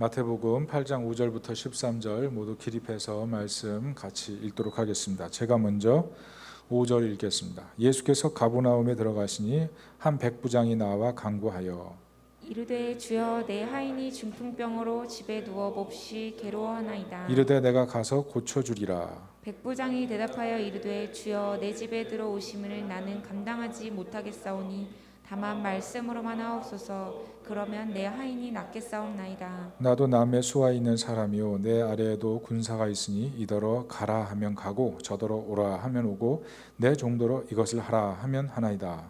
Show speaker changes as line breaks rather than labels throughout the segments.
마태복음 8장 5절부터 13절 모두 기립해서 말씀 같이 읽도록 하겠습니다. 제가 먼저 5절 읽겠습니다. 예수께서 가버나움에 들어가시니 한 백부장이 나와 간구하여
이르되 주여 내 하인이 중풍병으로 집에 누워 몹시 괴로워하나이다.
이르되 내가 가서 고쳐주리라.
백부장이 대답하여 이르되 주여 내 집에 들어오심을 나는 감당하지 못하겠사오니 다만 말씀으로만 하옵소서. 그러면 내 하인이 낫겠사옵나이다.
나도 남의 수하 있는 사람이요 내 아래에도 군사가 있으니 이더러 가라 하면 가고 저더러 오라 하면 오고 내 종도로 이것을 하라 하면 하나이다.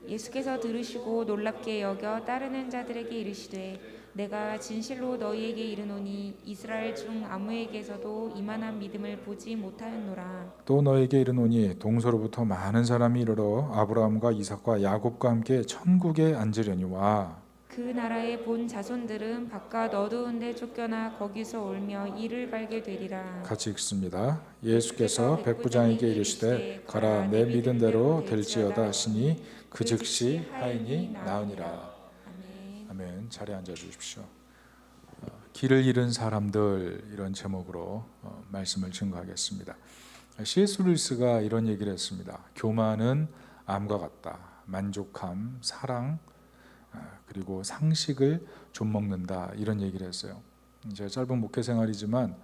예수께서 들으시고 놀랍게 여겨 따르는 자들에게 이르시되 내가 진실로 너희에게 이르노니 이스라엘 중 아무에게서도 이만한 믿음을 보지 못하였노라.
또 너에게 이르노니 동서로부터 많은 사람이 이르러 아브라함과 이삭과 야곱과 함께 천국에 앉으려니와
그 나라의 본 자손들은 바깥 어두운 데 쫓겨나 거기서 울며 이를 갈게 되리라.
같이 읽습니다. 예수께서 백부장에게 이르시되 가라 내 믿은 대로 될지어다 하시니 그 즉시 하인이 나으니라.
아멘.
아멘. 자리에 앉아 주십시오. 길을 잃은 사람들 이런 제목으로 말씀을 증거하겠습니다. C.S. 루이스가 이런 얘기를 했습니다. 교만은 암과 같다. 만족함, 사랑, 그리고 상식을 좀먹는다 이런 얘기를 했어요. 제 짧은 목회 생활이지만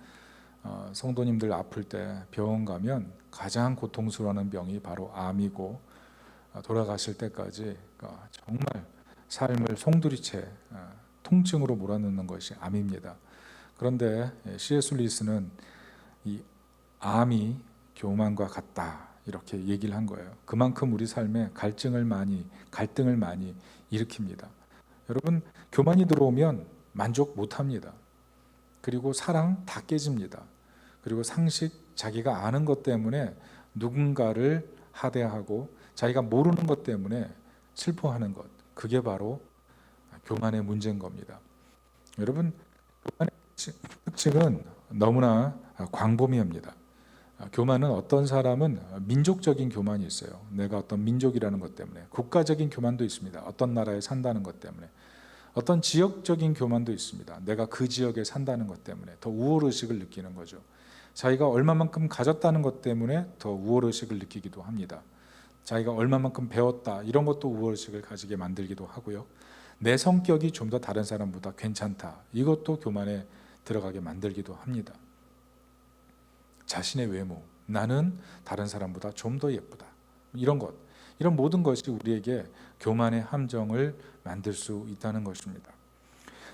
성도님들 아플 때 병원 가면 가장 고통스러워하는 병이 바로 암이고 돌아가실 때까지 정말 삶을 송두리째 통증으로 몰아넣는 것이 암입니다. 그런데 C.S. 루이스는 이 암이 교만과 같다 이렇게 얘기를 한 거예요. 그만큼 우리 삶에 갈등을 많이 일으킵니다. 여러분, 교만이 들어오면 만족 못합니다. 그리고 사랑 다 깨집니다. 그리고 상식, 자기가 아는 것 때문에 누군가를 하대하고 자기가 모르는 것 때문에 슬퍼하는 것, 그게 바로 교만의 문제인 겁니다. 여러분, 교만의 특징은 너무나 광범위합니다. 교만은 어떤 사람은 민족적인 교만이 있어요. 내가 어떤 민족이라는 것 때문에. 국가적인 교만도 있습니다. 어떤 나라에 산다는 것 때문에. 어떤 지역적인 교만도 있습니다. 내가 그 지역에 산다는 것 때문에 더 우월의식을 느끼는 거죠. 자기가 얼마만큼 가졌다는 것 때문에 더 우월의식을 느끼기도 합니다. 자기가 얼마만큼 배웠다 이런 것도 우월의식을 가지게 만들기도 하고요. 내 성격이 좀 더 다른 사람보다 괜찮다 이것도 교만에 들어가게 만들기도 합니다. 자신의 외모, 나는 다른 사람보다 좀 더 예쁘다 이런 것, 이런 모든 것이 우리에게 교만의 함정을 만들 수 있다는 것입니다.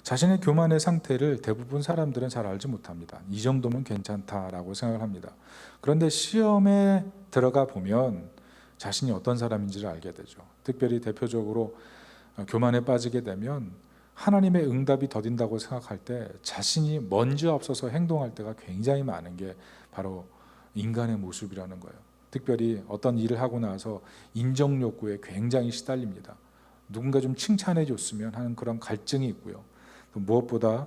자신의 교만의 상태를 대부분 사람들은 잘 알지 못합니다. 이 정도면 괜찮다라고 생각을 합니다. 그런데 시험에 들어가 보면 자신이 어떤 사람인지를 알게 되죠. 특별히 대표적으로 교만에 빠지게 되면 하나님의 응답이 더딘다고 생각할 때 자신이 먼저 앞서서 행동할 때가 굉장히 많은 게 바로 인간의 모습이라는 거예요. 특별히 어떤 일을 하고 나서 인정 욕구에 굉장히 시달립니다. 누군가 좀 칭찬해 줬으면 하는 그런 갈증이 있고요. 또 무엇보다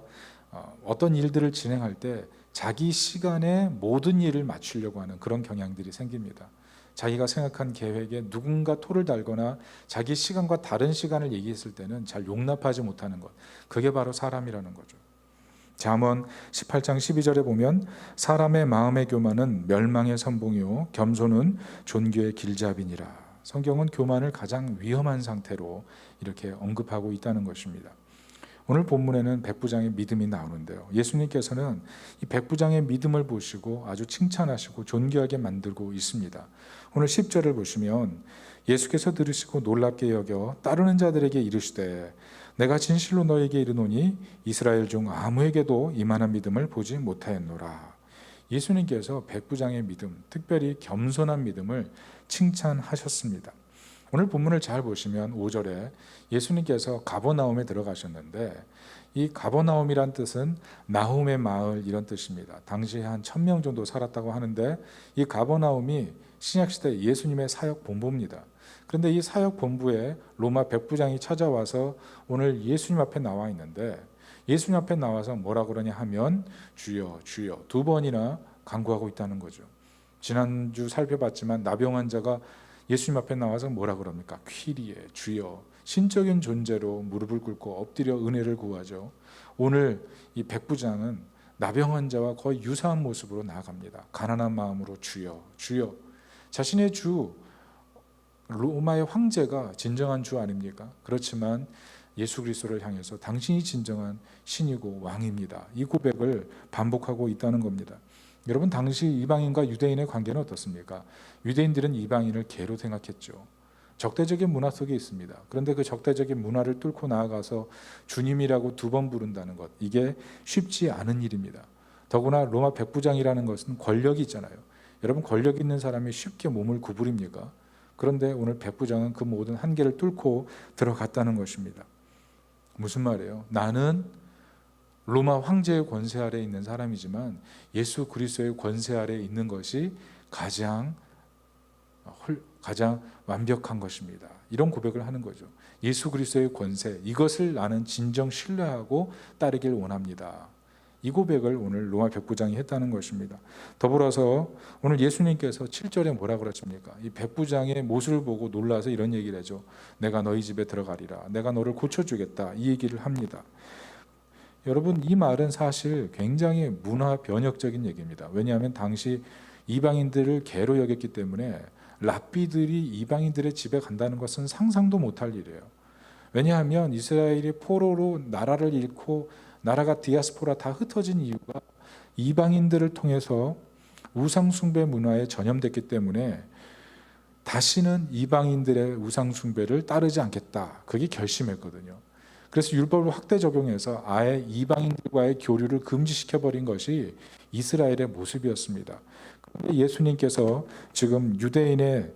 어떤 일들을 진행할 때 자기 시간에 모든 일을 맞추려고 하는 그런 경향들이 생깁니다. 자기가 생각한 계획에 누군가 토를 달거나 자기 시간과 다른 시간을 얘기했을 때는 잘 용납하지 못하는 것, 그게 바로 사람이라는 거죠. 잠언 18장 12절에 보면 사람의 마음의 교만은 멸망의 선봉이요 겸손은 존귀의 길잡이니라. 성경은 교만을 가장 위험한 상태로 이렇게 언급하고 있다는 것입니다. 오늘 본문에는 백부장의 믿음이 나오는데요. 예수님께서는 이 백부장의 믿음을 보시고 아주 칭찬하시고 존귀하게 만들고 있습니다. 오늘 10절을 보시면 예수께서 들으시고 놀랍게 여겨 따르는 자들에게 이르시되 내가 진실로 너에게 이르노니 이스라엘 중 아무에게도 이만한 믿음을 보지 못하였노라. 예수님께서 백부장의 믿음, 특별히 겸손한 믿음을 칭찬하셨습니다. 오늘 본문을 잘 보시면 5절에 예수님께서 가버나움에 들어가셨는데 이 가버나움이란 뜻은 나훔의 마을 이런 뜻입니다. 당시에 한 1000명 정도 살았다고 하는데 이 가버나움이 신약시대 예수님의 사역 본부입니다. 그런데 이 사역 본부에 로마 백부장이 찾아와서 오늘 예수님 앞에 나와 있는데 예수님 앞에 나와서 뭐라 그러냐 하면 주여 주여 두 번이나 간구하고 있다는 거죠. 지난주 살펴봤지만 나병 환자가 예수님 앞에 나와서 뭐라 그럽니까? 퀴리에 주여 신적인 존재로 무릎을 꿇고 엎드려 은혜를 구하죠. 오늘 이 백부장은 나병 환자와 거의 유사한 모습으로 나아갑니다. 가난한 마음으로 주여, 주여. 자신의 주 로마의 황제가 진정한 주 아닙니까? 그렇지만 예수 그리스도를 향해서 당신이 진정한 신이고 왕입니다. 이 고백을 반복하고 있다는 겁니다. 여러분, 당시 이방인과 유대인의 관계는 어떻습니까? 유대인들은 이방인을 개로 생각했죠. 적대적인 문화 속에 있습니다. 그런데 그 적대적인 문화를 뚫고 나아가서 주님이라고 2번 부른다는 것, 이게 쉽지 않은 일입니다. 더구나 로마 백부장이라는 것은 권력이 있잖아요. 여러분, 권력 있는 사람이 쉽게 몸을 구부립니까? 그런데 오늘 백부장은 그 모든 한계를 뚫고 들어갔다는 것입니다. 무슨 말이에요? 나는 로마 황제의 권세 아래에 있는 사람이지만 예수 그리스도의 권세 아래에 있는 것이 가장 완벽한 것입니다. 이런 고백을 하는 거죠. 예수 그리스도의 권세, 이것을 나는 진정 신뢰하고 따르길 원합니다. 이 고백을 오늘 로마 백부장이 했다는 것입니다. 더불어서 오늘 예수님께서 7절에 뭐라 그러십니까? 이 백부장의 모습을 보고 놀라서 이런 얘기를 하죠. 내가 너희 집에 들어가리라. 내가 너를 고쳐주겠다. 이 얘기를 합니다. 여러분, 이 말은 사실 굉장히 문화 변혁적인 얘기입니다. 왜냐하면 당시 이방인들을 개로 여겼기 때문에 랍비들이 이방인들의 집에 간다는 것은 상상도 못할 일이에요. 왜냐하면 이스라엘이 포로로 나라를 잃고 나라가 디아스포라 다 흩어진 이유가 이방인들을 통해서 우상숭배 문화에 전염됐기 때문에 다시는 이방인들의 우상숭배를 따르지 않겠다. 그게 결심했거든요. 그래서 율법을 확대 적용해서 아예 이방인들과의 교류를 금지시켜버린 것이 이스라엘의 모습이었습니다. 그런데 예수님께서 지금 유대인의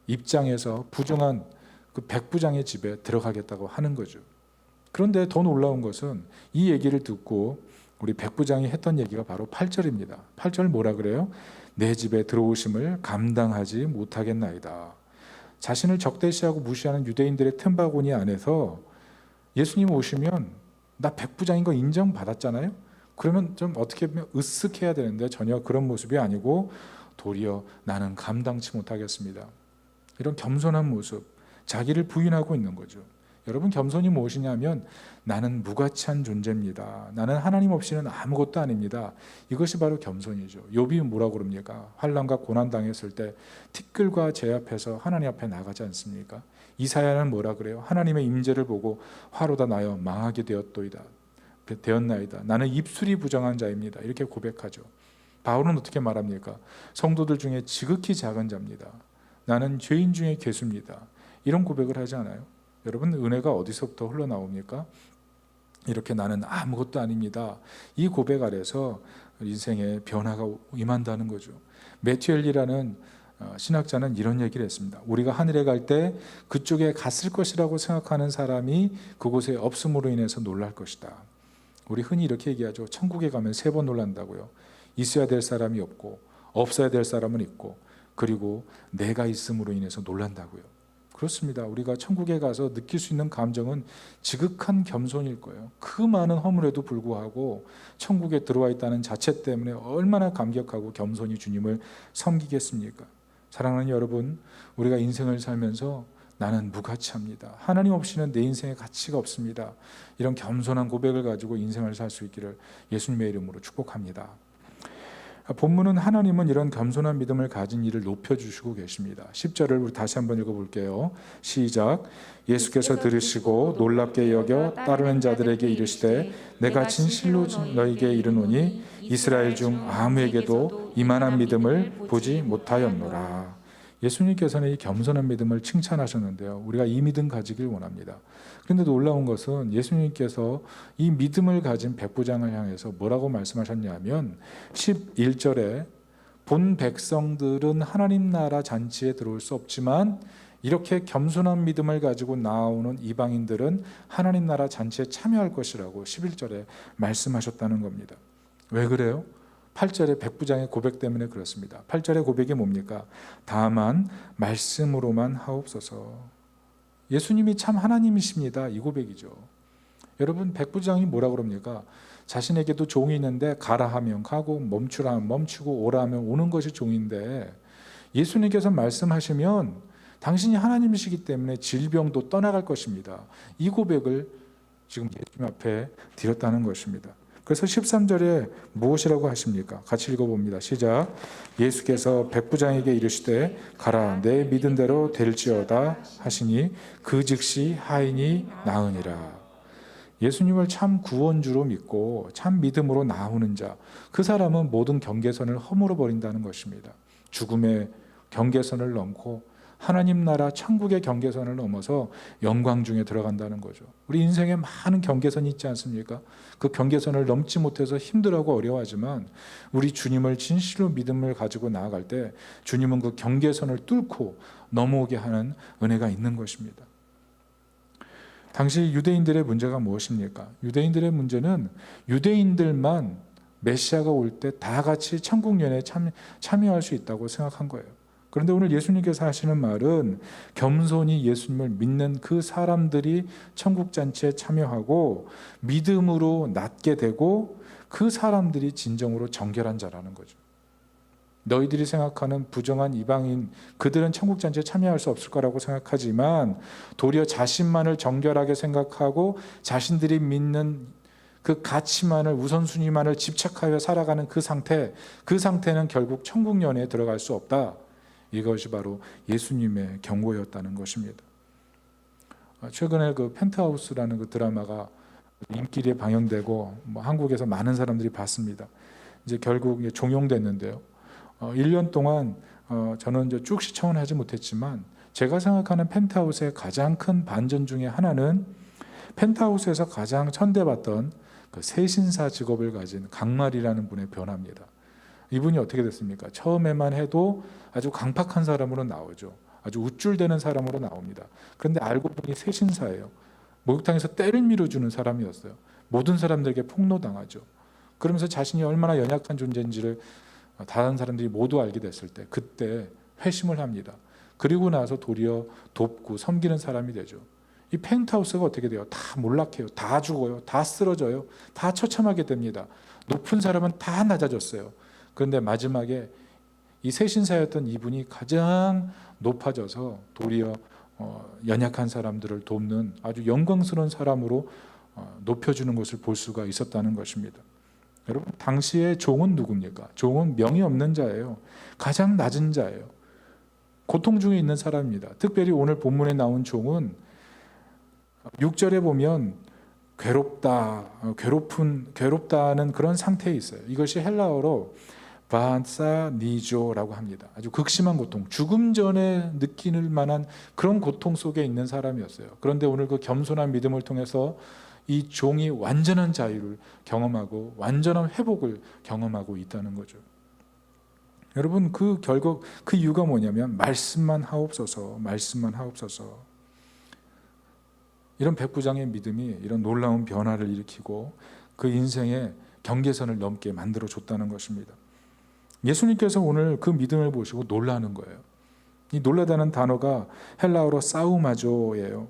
입장에서 부정한 그 백부장의 집에 들어가겠다고 하는 거죠. 그런데 더 놀라운 것은 이 얘기를 듣고 우리 백부장이 했던 얘기가 바로 8절입니다. 8절 뭐라 그래요? 내 집에 들어오심을 감당하지 못하겠나이다. 자신을 적대시하고 무시하는 유대인들의 틈바구니 안에서 예수님 오시면 나 백부장인 거 인정받았잖아요. 그러면 좀 어떻게 보면 으쓱해야 되는데 전혀 그런 모습이 아니고 도리어 나는 감당치 못하겠습니다. 이런 겸손한 모습, 자기를 부인하고 있는 거죠. 여러분, 겸손이 무엇이냐면 나는 무가치한 존재입니다. 나는 하나님 없이는 아무것도 아닙니다. 이것이 바로 겸손이죠. 욥이 뭐라고 그럽니까? 환난과 고난 당했을 때 티끌과 재 앞에서 하나님 앞에 나가지 않습니까? 이사야는 뭐라 그래요? 하나님의 임재를 보고 화로다 나여 망하게 되었나이다. 나는 입술이 부정한 자입니다. 이렇게 고백하죠. 바울은 어떻게 말합니까? 성도들 중에 지극히 작은 자입니다. 나는 죄인 중에 괴수입니다. 이런 고백을 하지 않아요? 여러분, 은혜가 어디서부터 흘러나옵니까? 이렇게 나는 아무것도 아닙니다. 이 고백 아래서 인생의 변화가 임한다는 거죠. 매튜엘리라는 신학자는 이런 얘기를 했습니다. 우리가 하늘에 갈 때 그쪽에 갔을 것이라고 생각하는 사람이 그곳에 없음으로 인해서 놀랄 것이다. 우리 흔히 이렇게 얘기하죠. 천국에 가면 3번 놀란다고요. 있어야 될 사람이 없고 없어야 될 사람은 있고 그리고 내가 있음으로 인해서 놀란다고요. 그렇습니다. 우리가 천국에 가서 느낄 수 있는 감정은 지극한 겸손일 거예요. 그 많은 허물에도 불구하고 천국에 들어와 있다는 자체 때문에 얼마나 감격하고 겸손히 주님을 섬기겠습니까? 사랑하는 여러분, 우리가 인생을 살면서 나는 무가치합니다. 하나님 없이는 내 인생에 가치가 없습니다. 이런 겸손한 고백을 가지고 인생을 살 수 있기를 예수님의 이름으로 축복합니다. 본문은 하나님은 이런 겸손한 믿음을 가진 이를 높여주시고 계십니다. 10절을 우리 다시 한번 읽어볼게요. 시작. 예수께서 들으시고 놀랍게 여겨 따르는 자들에게 이르시되 내가 진실로 너희에게 이르노니 이스라엘 중 아무에게도 이만한 믿음을 보지 못하였노라. 예수님께서는 이 겸손한 믿음을 칭찬하셨는데요. 우리가 이 믿음 가지길 원합니다. 그런데 놀라운 것은 예수님께서 이 믿음을 가진 백부장을 향해서 뭐라고 말씀하셨냐면 11절에 본 백성들은 하나님 나라 잔치에 들어올 수 없지만 이렇게 겸손한 믿음을 가지고 나오는 이방인들은 하나님 나라 잔치에 참여할 것이라고 11절에 말씀하셨다는 겁니다. 왜 그래요? 8절의 백부장의 고백 때문에 그렇습니다. 8절의 고백이 뭡니까? 다만 말씀으로만 하옵소서. 예수님이 참 하나님이십니다. 이 고백이죠. 여러분, 백부장이 뭐라 그럽니까? 자신에게도 종이 있는데 가라 하면 가고 멈추라 하면 멈추고 오라 하면 오는 것이 종인데 예수님께서 말씀하시면 당신이 하나님이시기 때문에 질병도 떠나갈 것입니다. 이 고백을 지금 예수님 앞에 드렸다는 것입니다. 그래서 13절에 무엇이라고 하십니까? 같이 읽어봅니다. 시작. 예수께서 백부장에게 이르시되 가라 내 믿은 대로 될지어다 하시니 그 즉시 하인이 나으니라. 예수님을 참 구원주로 믿고 참 믿음으로 나오는 자, 그 사람은 모든 경계선을 허물어 버린다는 것입니다. 죽음의 경계선을 넘고 하나님 나라 천국의 경계선을 넘어서 영광 중에 들어간다는 거죠. 우리 인생에 많은 경계선이 있지 않습니까? 그 경계선을 넘지 못해서 힘들어하고 어려워하지만 우리 주님을 진실로 믿음을 가지고 나아갈 때 주님은 그 경계선을 뚫고 넘어오게 하는 은혜가 있는 것입니다. 당시 유대인들의 문제가 무엇입니까? 유대인들의 문제는 유대인들만 메시아가 올 때 다 같이 천국 연회에 참여할 수 있다고 생각한 거예요. 그런데 오늘 예수님께서 하시는 말은 겸손히 예수님을 믿는 그 사람들이 천국 잔치에 참여하고 믿음으로 낫게 되고 그 사람들이 진정으로 정결한 자라는 거죠. 너희들이 생각하는 부정한 이방인, 그들은 천국 잔치에 참여할 수 없을 거라고 생각하지만 도리어 자신만을 정결하게 생각하고 자신들이 믿는 그 가치만을, 우선순위만을 집착하여 살아가는 그 상태는 결국 천국 연회에 들어갈 수 없다. 이것이 바로 예수님의 경고였다는 것입니다. 최근에 그 펜트하우스라는 그 드라마가 인기리에 방영되고 한국에서 많은 사람들이 봤습니다. 이제 결국 종용됐는데요. 1년 동안 저는 이제 쭉 시청을 하지 못했지만 제가 생각하는 펜트하우스의 가장 큰 반전 중에 하나는 펜트하우스에서 가장 천대받던 그 세신사 직업을 가진 강말이라는 분의 변화입니다. 이분이 어떻게 됐습니까? 처음에만 해도 아주 강팍한 사람으로 나오죠. 아주 우쭐대는 사람으로 나옵니다. 그런데 알고 보니 세신사예요. 목욕탕에서 때를 밀어주는 사람이었어요. 모든 사람들에게 폭로당하죠. 그러면서 자신이 얼마나 연약한 존재인지를 다른 사람들이 모두 알게 됐을 때 그때 회심을 합니다. 그리고 나서 도리어 돕고 섬기는 사람이 되죠. 이 펜트하우스가 어떻게 돼요? 다 몰락해요. 다 죽어요. 다 쓰러져요. 다 처참하게 됩니다. 높은 사람은 다 낮아졌어요. 그런데 마지막에 이 세신사였던 이분이 가장 높아져서 도리어 연약한 사람들을 돕는 아주 영광스러운 사람으로 높여주는 것을 볼 수가 있었다는 것입니다. 여러분, 당시의 종은 누굽니까? 종은 명이 없는 자예요. 가장 낮은 자예요. 고통 중에 있는 사람입니다. 특별히 오늘 본문에 나온 종은 6절에 보면 괴롭다는 그런 상태에 있어요. 이것이 헬라어로 바사니조라고 합니다. 아주 극심한 고통, 죽음 전에 느낄 만한 그런 고통 속에 있는 사람이었어요. 그런데 오늘 그 겸손한 믿음을 통해서 이 종이 완전한 자유를 경험하고 완전한 회복을 경험하고 있다는 거죠. 여러분, 그 이유가 뭐냐면 말씀만 하옵소서. 이런 백부장의 믿음이 이런 놀라운 변화를 일으키고 그 인생의 경계선을 넘게 만들어 줬다는 것입니다. 예수님께서 오늘 그 믿음을 보시고 놀라는 거예요. 이 놀라다는 단어가 헬라어로 사우마조예요.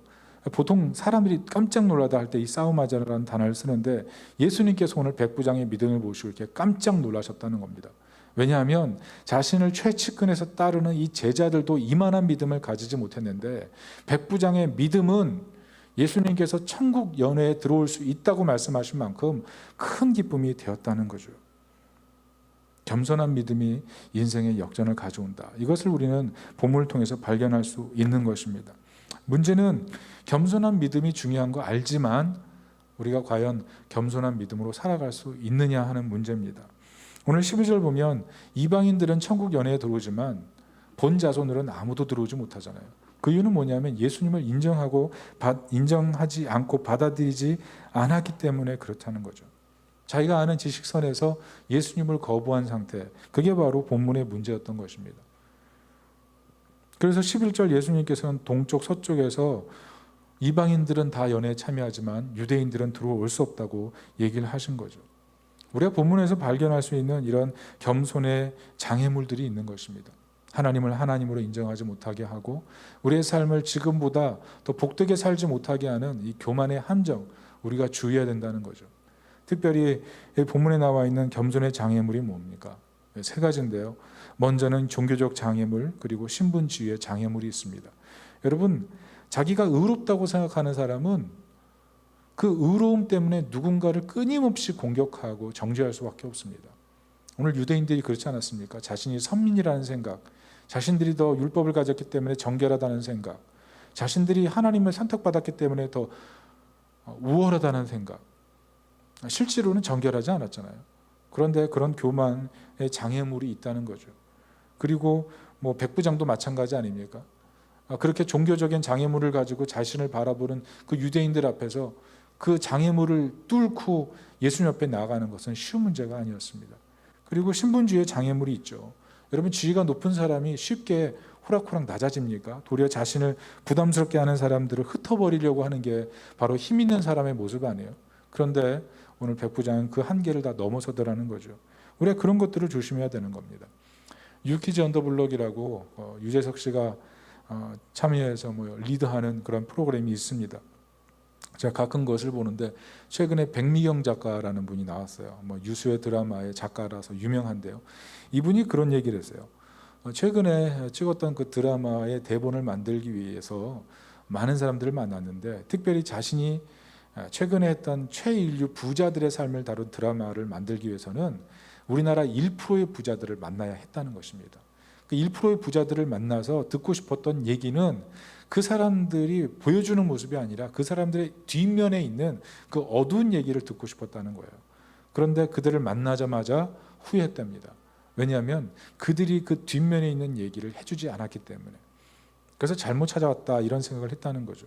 보통 사람들이 깜짝 놀라다 할 때 이 사우마자라는 단어를 쓰는데 예수님께서 오늘 백부장의 믿음을 보시고 이렇게 깜짝 놀라셨다는 겁니다. 왜냐하면 자신을 최측근에서 따르는 이 제자들도 이만한 믿음을 가지지 못했는데 백부장의 믿음은 예수님께서 천국 연회에 들어올 수 있다고 말씀하신 만큼 큰 기쁨이 되었다는 거죠. 겸손한 믿음이 인생의 역전을 가져온다. 이것을 우리는 본문을 통해서 발견할 수 있는 것입니다. 문제는 겸손한 믿음이 중요한 거 알지만 우리가 과연 겸손한 믿음으로 살아갈 수 있느냐 하는 문제입니다. 오늘 12절 보면 이방인들은 천국 연회에 들어오지만 본 자손들은 아무도 들어오지 못하잖아요. 그 이유는 뭐냐면 예수님을 인정하지 않고 받아들이지 않았기 때문에 그렇다는 거죠. 자기가 아는 지식선에서 예수님을 거부한 상태, 그게 바로 본문의 문제였던 것입니다. 그래서 11절 예수님께서는 동쪽 서쪽에서 이방인들은 다 연회에 참여하지만 유대인들은 들어올 수 없다고 얘기를 하신 거죠. 우리가 본문에서 발견할 수 있는 이런 겸손의 장애물들이 있는 것입니다. 하나님을 하나님으로 인정하지 못하게 하고 우리의 삶을 지금보다 더 복되게 살지 못하게 하는 이 교만의 함정, 우리가 주의해야 된다는 거죠. 특별히 본문에 나와 있는 겸손의 장애물이 뭡니까? 세 가지인데요. 먼저는 종교적 장애물, 그리고 신분지위의 장애물이 있습니다. 여러분, 자기가 의롭다고 생각하는 사람은 그 의로움 때문에 누군가를 끊임없이 공격하고 정죄할 수밖에 없습니다. 오늘 유대인들이 그렇지 않았습니까? 자신이 선민이라는 생각, 자신들이 더 율법을 가졌기 때문에 정결하다는 생각, 자신들이 하나님을 선택받았기 때문에 더 우월하다는 생각, 실제로는 정결하지 않았잖아요. 그런데 그런 교만의 장애물이 있다는 거죠. 그리고 뭐 백부장도 마찬가지 아닙니까? 그렇게 종교적인 장애물을 가지고 자신을 바라보는 그 유대인들 앞에서 그 장애물을 뚫고 예수님 앞에 나아가는 것은 쉬운 문제가 아니었습니다. 그리고 신분주의의 장애물이 있죠. 여러분, 지위가 높은 사람이 쉽게 호락호락 낮아집니까? 도리어 자신을 부담스럽게 하는 사람들을 흩어버리려고 하는 게 바로 힘 있는 사람의 모습 아니에요? 그런데 오늘 백부장은 그 한계를 다 넘어서더라는 거죠. 우리가 그런 것들을 조심해야 되는 겁니다. 유키즈 언더블럭이라고 유재석 씨가 참여해서 리드하는 그런 프로그램이 있습니다. 제가 가끔 그것을 보는데 최근에 백미경 작가라는 분이 나왔어요. 유수의 드라마의 작가라서 유명한데요. 이분이 그런 얘기를 했어요. 최근에 찍었던 그 드라마의 대본을 만들기 위해서 많은 사람들을 만났는데, 특별히 자신이 최근에 했던 최인류 부자들의 삶을 다룬 드라마를 만들기 위해서는 우리나라 1%의 부자들을 만나야 했다는 것입니다. 그 1%의 부자들을 만나서 듣고 싶었던 얘기는 그 사람들이 보여주는 모습이 아니라 그 사람들의 뒷면에 있는 그 어두운 얘기를 듣고 싶었다는 거예요. 그런데 그들을 만나자마자 후회했답니다. 왜냐하면 그들이 그 뒷면에 있는 얘기를 해주지 않았기 때문에. 그래서 잘못 찾아왔다, 이런 생각을 했다는 거죠.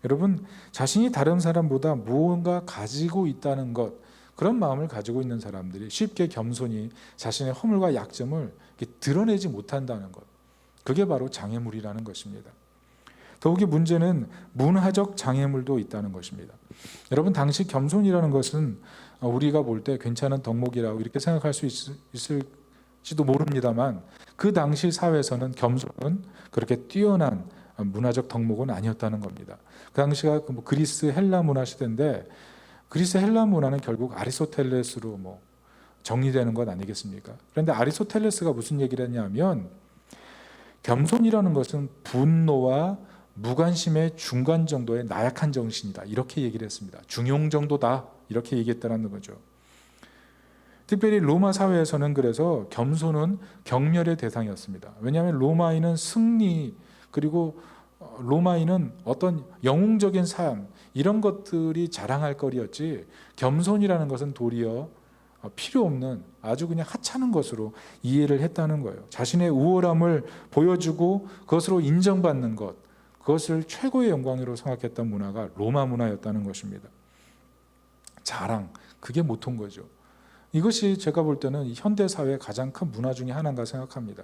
여러분, 자신이 다른 사람보다 무언가 가지고 있다는 것, 그런 마음을 가지고 있는 사람들이 쉽게 겸손히 자신의 허물과 약점을 드러내지 못한다는 것, 그게 바로 장애물이라는 것입니다. 더욱이 문제는 문화적 장애물도 있다는 것입니다. 여러분, 당시 겸손이라는 것은 우리가 볼 때 괜찮은 덕목이라고 이렇게 생각할 수 있을지도 모릅니다만, 그 당시 사회에서는 겸손은 그렇게 뛰어난 문화적 덕목은 아니었다는 겁니다. 그 당시가 그리스 헬라 문화 시대인데, 그리스 헬라 문화는 결국 아리스토텔레스로 정리되는 것 아니겠습니까? 그런데 아리스토텔레스가 무슨 얘기를 했냐면, 겸손이라는 것은 분노와 무관심의 중간 정도의 나약한 정신이다, 이렇게 얘기를 했습니다. 중용 정도다, 이렇게 얘기했다는 거죠. 특별히 로마 사회에서는 그래서 겸손은 경멸의 대상이었습니다. 왜냐하면 로마인은 승리, 그리고 로마인은 어떤 영웅적인 삶, 이런 것들이 자랑할 거리였지, 겸손이라는 것은 도리어 필요 없는 아주 그냥 하찮은 것으로 이해를 했다는 거예요. 자신의 우월함을 보여주고 그것으로 인정받는 것, 그것을 최고의 영광으로 생각했던 문화가 로마 문화였다는 것입니다. 자랑, 그게 모토인 거죠. 이것이 제가 볼 때는 현대 사회의 가장 큰 문화 중에 하나인가 생각합니다.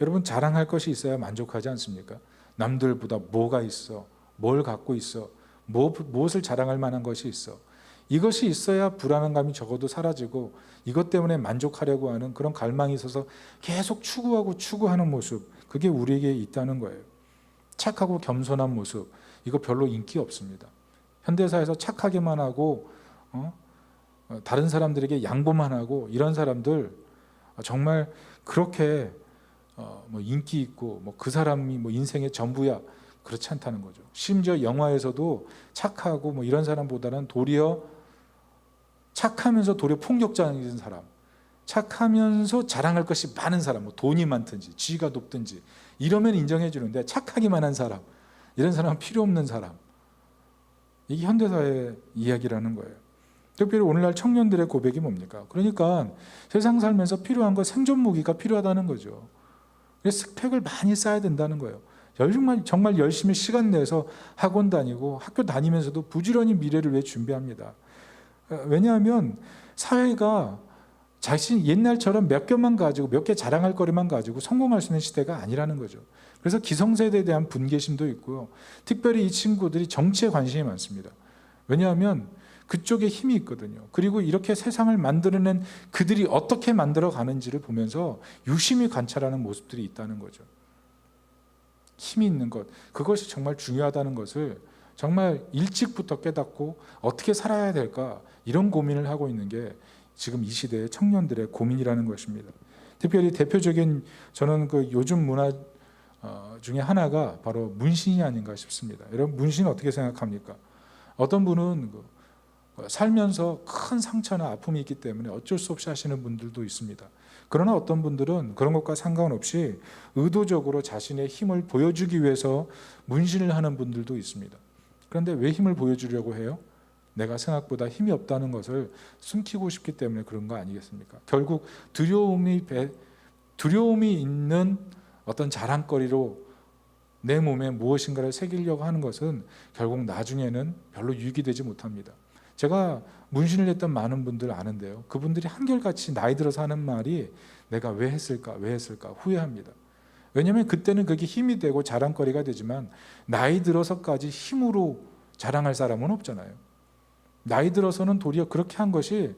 여러분, 자랑할 것이 있어야 만족하지 않습니까? 남들보다 뭐가 있어, 뭘 갖고 있어, 무엇을 자랑할 만한 것이 있어, 이것이 있어야 불안감이 적어도 사라지고 이것 때문에 만족하려고 하는 그런 갈망이 있어서 계속 추구하는 모습, 그게 우리에게 있다는 거예요. 착하고 겸손한 모습, 이거 별로 인기 없습니다. 현대사회에서 착하게만 하고 다른 사람들에게 양보만 하고 이런 사람들 정말 그렇게 인기 있고 그 사람이 인생의 전부야, 그렇지 않다는 거죠. 심지어 영화에서도 착하고 이런 사람보다는 도리어 착하면서 도리어 폭력적인 사람, 착하면서 자랑할 것이 많은 사람, 돈이 많든지 지위가 높든지 이러면 인정해 주는데, 착하기만 한 사람, 이런 사람은 필요 없는 사람, 이게 현대사회의 이야기라는 거예요. 특별히 오늘날 청년들의 고백이 뭡니까? 그러니까 세상 살면서 필요한 거, 생존 무기가 필요하다는 거죠. 그래서 스펙을 많이 쌓아야 된다는 거예요. 정말 열심히 시간 내서 학원 다니고 학교 다니면서도 부지런히 미래를 위해 준비합니다. 왜냐하면 사회가 자신 옛날처럼 몇 개만 가지고, 몇 개 자랑할 거리만 가지고 성공할 수 있는 시대가 아니라는 거죠. 그래서 기성세대에 대한 분개심도 있고요. 특별히 이 친구들이 정치에 관심이 많습니다. 왜냐하면 그쪽에 힘이 있거든요. 그리고 이렇게 세상을 만들어낸 그들이 어떻게 만들어 가는지를 보면서 유심히 관찰하는 모습들이 있다는 거죠. 힘이 있는 것, 그것이 정말 중요하다는 것을 정말 일찍부터 깨닫고 어떻게 살아야 될까, 이런 고민을 하고 있는 게 지금 이 시대의 청년들의 고민이라는 것입니다. 특별히 대표적인 저는 그 요즘 문화 중에 하나가 바로 문신이 아닌가 싶습니다. 여러분 문신 어떻게 생각합니까? 어떤 분은 살면서 큰 상처나 아픔이 있기 때문에 어쩔 수 없이 하시는 분들도 있습니다. 그러나 어떤 분들은 그런 것과 상관없이 의도적으로 자신의 힘을 보여주기 위해서 문신을 하는 분들도 있습니다. 그런데 왜 힘을 보여주려고 해요? 내가 생각보다 힘이 없다는 것을 숨기고 싶기 때문에 그런 거 아니겠습니까? 결국 두려움이 있는 어떤 자랑거리로 내 몸에 무엇인가를 새기려고 하는 것은 결국 나중에는 별로 유익이 되지 못합니다. 제가 문신을 했던 많은 분들 아는데요. 그분들이 한결같이 나이 들어서 하는 말이 내가 왜 했을까 후회합니다. 왜냐하면 그때는 그게 힘이 되고 자랑거리가 되지만 나이 들어서까지 힘으로 자랑할 사람은 없잖아요. 나이 들어서는 도리어 그렇게 한 것이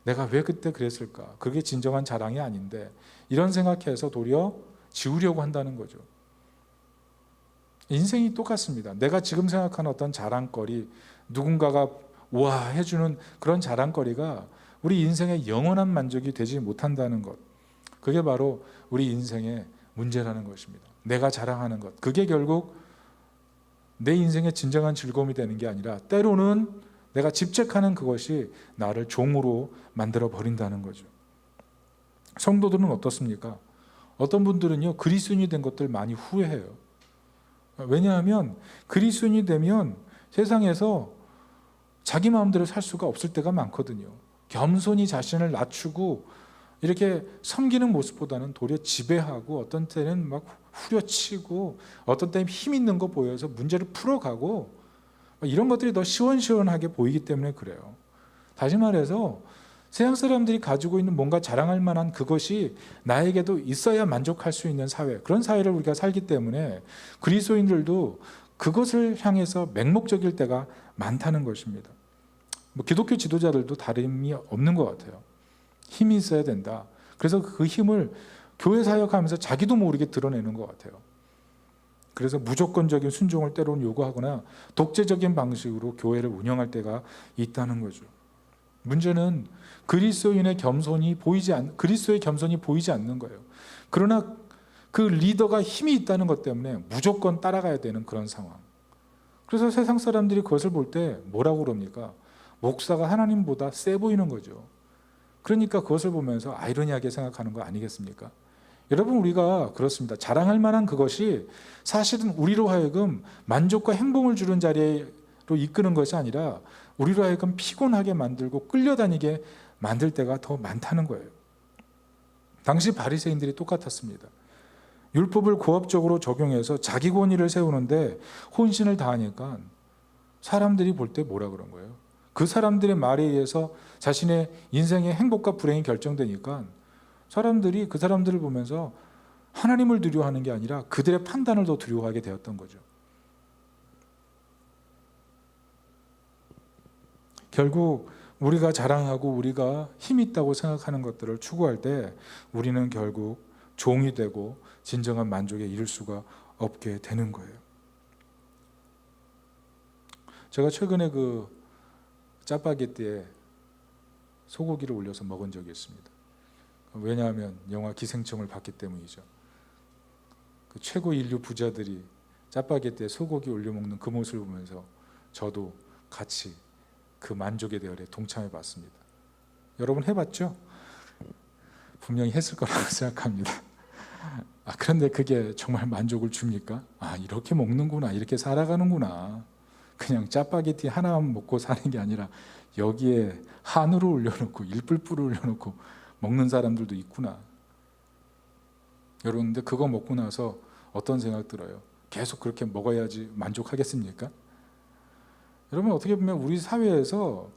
내가 왜 그때 그랬을까? 그게 진정한 자랑이 아닌데 이런 생각해서 도리어 지우려고 한다는 거죠. 인생이 똑같습니다. 내가 지금 생각하는 어떤 자랑거리, 누군가가 와 해주는 그런 자랑거리가 우리 인생의 영원한 만족이 되지 못한다는 것. 그게 바로 우리 인생의 문제라는 것입니다. 내가 자랑하는 것. 그게 결국 내 인생의 진정한 즐거움이 되는 게 아니라 때로는 내가 집착하는 그것이 나를 종으로 만들어 버린다는 거죠. 성도들은 어떻습니까? 어떤 분들은요 그리스도인이 된 것들 많이 후회해요. 왜냐하면 그리스도인이 되면 세상에서 자기 마음대로 살 수가 없을 때가 많거든요. 겸손히 자신을 낮추고 이렇게 섬기는 모습보다는 도리어 지배하고 어떤 때는 막 후려치고 어떤 때는 힘 있는 거 보여서 문제를 풀어가고 이런 것들이 더 시원시원하게 보이기 때문에 그래요. 다시 말해서 세상 사람들이 가지고 있는 뭔가 자랑할 만한 그것이 나에게도 있어야 만족할 수 있는 사회, 그런 사회를 우리가 살기 때문에 그리스도인들도 그것을 향해서 맹목적일 때가 많다는 것입니다. 기독교 지도자들도 다름이 없는 것 같아요. 힘이 있어야 된다. 그래서 그 힘을 교회 사역하면서 자기도 모르게 드러내는 것 같아요. 그래서 무조건적인 순종을 때로는 요구하거나 독재적인 방식으로 교회를 운영할 때가 있다는 거죠. 문제는 그리스도의 겸손이 보이지 않는 거예요. 그러나 그 리더가 힘이 있다는 것 때문에 무조건 따라가야 되는 그런 상황. 그래서 세상 사람들이 그것을 볼 때 뭐라고 그럽니까? 목사가 하나님보다 세 보이는 거죠. 그러니까 그것을 보면서 아이러니하게 생각하는 거 아니겠습니까? 여러분 우리가 그렇습니다. 자랑할 만한 그것이 사실은 우리로 하여금 만족과 행복을 주는 자리로 이끄는 것이 아니라 우리로 하여금 피곤하게 만들고 끌려다니게 만들 때가 더 많다는 거예요. 당시 바리새인들이 똑같았습니다. 율법을 고압적으로 적용해서 자기 권위를 세우는데 혼신을 다하니까 사람들이 볼 때 뭐라 그런 거예요? 그 사람들의 말에 의해서 자신의 인생의 행복과 불행이 결정되니까 사람들이 그 사람들을 보면서 하나님을 두려워하는 게 아니라 그들의 판단을 더 두려워하게 되었던 거죠. 결국 우리가 자랑하고 우리가 힘 있다고 생각하는 것들을 추구할 때 우리는 결국 종이 되고 진정한 만족에 이를 수가 없게 되는 거예요. 제가 최근에 그 짜파게티에 소고기를 올려서 먹은 적이 있습니다. 왜냐하면 영화 기생충을 봤기 때문이죠. 그 최고 인류 부자들이 짜파게티에 소고기 올려 먹는 그 모습을 보면서 저도 같이 그 만족의 대열에 동참해 봤습니다. 여러분 해봤죠? 분명히 했을 거라고 생각합니다. 그런데 그게 정말 만족을 줍니까? 이렇게 먹는구나, 이렇게 살아가는구나. 그냥 짜파게티 하나만 먹고 사는 게 아니라 여기에 한우를 올려놓고 일뿔뿔을 올려놓고 먹는 사람들도 있구나. 여러분, 근데 그거 먹고 나서 어떤 생각 들어요? 계속 그렇게 먹어야지 만족하겠습니까? 여러분, 어떻게 보면 우리 사회에서